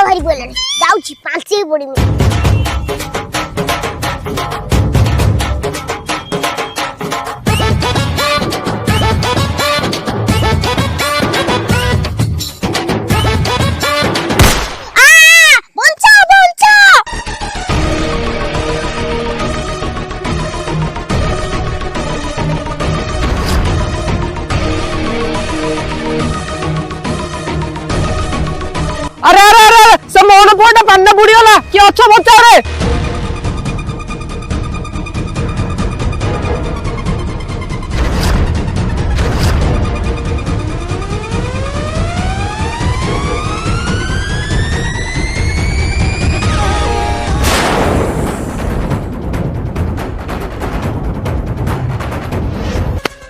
ଭାରି ପଇଲାଣି ଯାଉଛି ପାଞ୍ଚି ପଡିମି। अरे अरे अरे से मोड़ पोटा पानी बुड़ी गला कि अच्छा बच्चा रे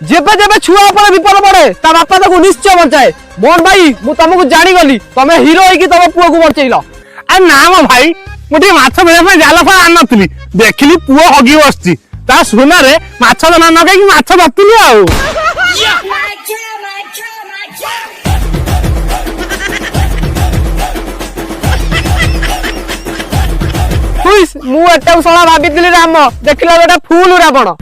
जेबे जेबे छुआ पर विपद पड़े ता बापा ताको निश्चय बचाए। मोहन भाई मु तुमको जानी गली तमे हीरो होई कि तम पुओ को बचैलो। आ ना मो भाई मुझे माछ मेरे पे जाल फल आन नथली देखली पुओ हगी बसची ता सुना रे माछ दाना न कि माछ धरतली आउ मु एटा सला भाबितली राम देखला बेटा फूल रावण।